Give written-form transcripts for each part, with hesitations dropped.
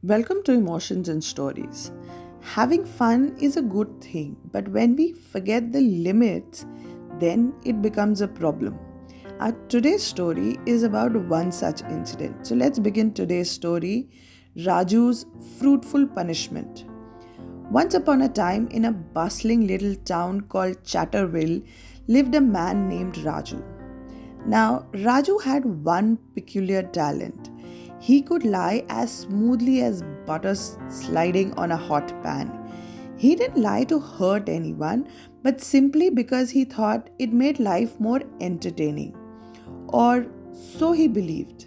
Welcome to Emotions and Stories. Having fun is a good thing, but when we forget the limits, then it becomes a problem. Our today's story is about one such incident. So let's begin today's story, Raju's fruitful punishment. Once upon a time, in a bustling little town called Chatterville, lived a man named Raju. Now, Raju had one peculiar talent. He could lie as smoothly as butter sliding on a hot pan. He didn't lie to hurt anyone, but simply because he thought it made life more entertaining. Or so he believed.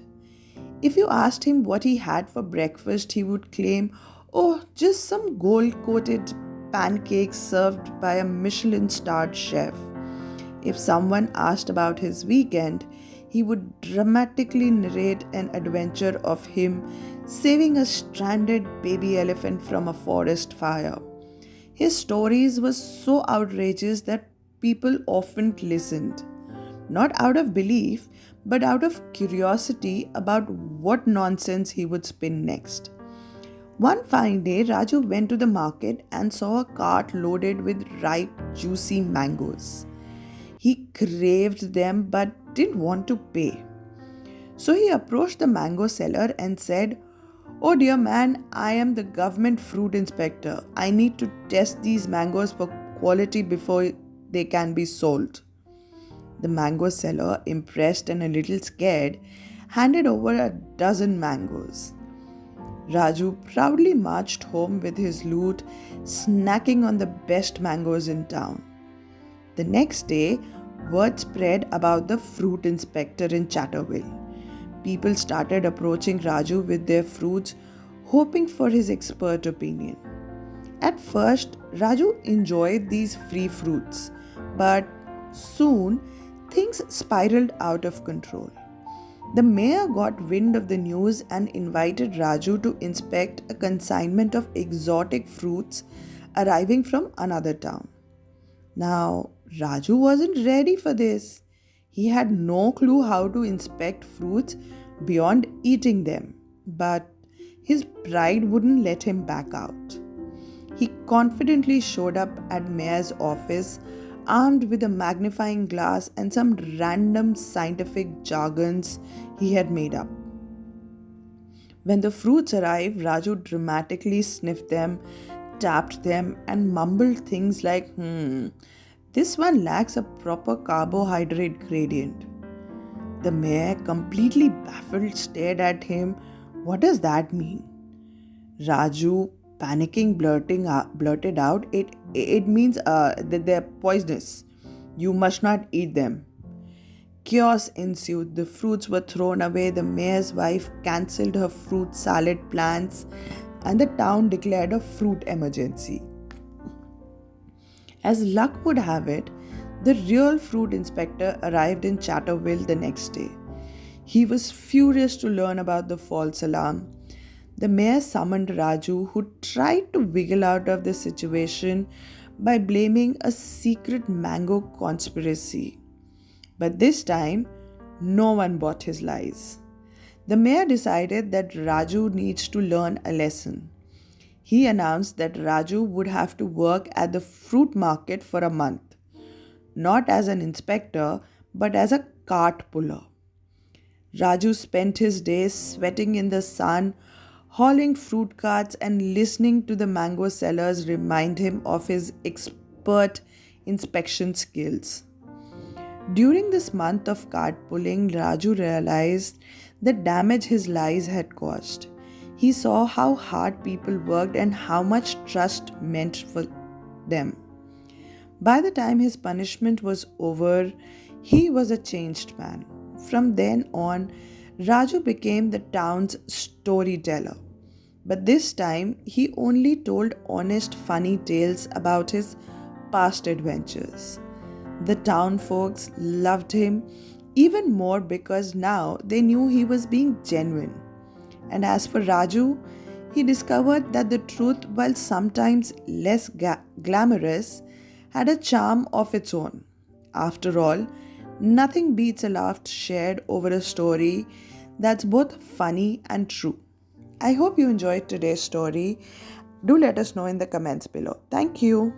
If you asked him what he had for breakfast, he would claim, "Oh, just some gold coated pancakes served by a Michelin starred chef." If someone asked about his weekend, he would dramatically narrate an adventure of him saving a stranded baby elephant from a forest fire. His stories were so outrageous that people often listened, not out of belief, but out of curiosity about what nonsense he would spin next. One fine day, Raju went to the market and saw a cart loaded with ripe, juicy mangoes. He craved them but didn't want to pay. So he approached the mango seller and said, "Oh dear man, I am the government fruit inspector. I need to test these mangoes for quality before they can be sold." The mango seller, impressed and a little scared, handed over a dozen mangoes. Raju proudly marched home with his loot, snacking on the best mangoes in town. The next day, word spread about the fruit inspector in Chatterville. People started approaching Raju with their fruits, hoping for his expert opinion. At first, Raju enjoyed these free fruits, but soon things spiraled out of control. The mayor got wind of the news and invited Raju to inspect a consignment of exotic fruits arriving from another town. Now, Raju wasn't ready for this. He had no clue how to inspect fruits beyond eating them, but his pride wouldn't let him back out. He confidently showed up at Mayor's office, armed with a magnifying glass and some random scientific jargons he had made up. When the fruits arrived, Raju dramatically sniffed them, tapped them, and mumbled things like, this one lacks a proper carbohydrate gradient. The mayor, completely baffled, stared at him. What does that mean? Raju, panicking, blurted out, it means that they're poisonous. You must not eat them. Chaos ensued. The fruits were thrown away. The mayor's wife cancelled her fruit salad plans, and the town declared a fruit emergency. As luck would have it, the real fruit inspector arrived in Chatterville the next day. He was furious to learn about the false alarm. The mayor summoned Raju, who tried to wiggle out of the situation by blaming a secret mango conspiracy. But this time, no one bought his lies. The mayor decided that Raju needs to learn a lesson. He announced that Raju would have to work at the fruit market for a month, not as an inspector, but as a cart puller. Raju spent his days sweating in the sun, hauling fruit carts, and listening to the mango sellers remind him of his expert inspection skills. During this month of cart pulling, Raju realized the damage his lies had caused. He saw how hard people worked and how much trust meant for them. By the time his punishment was over, he was a changed man. From then on, Raju became the town's storyteller. But this time, he only told honest, funny tales about his past adventures. The town folks loved him even more because now they knew he was being genuine. And as for Raju, he discovered that the truth, while sometimes less glamorous, had a charm of its own. After all, nothing beats a laugh shared over a story that's both funny and true. I hope you enjoyed today's story. Do let us know in the comments below. Thank you.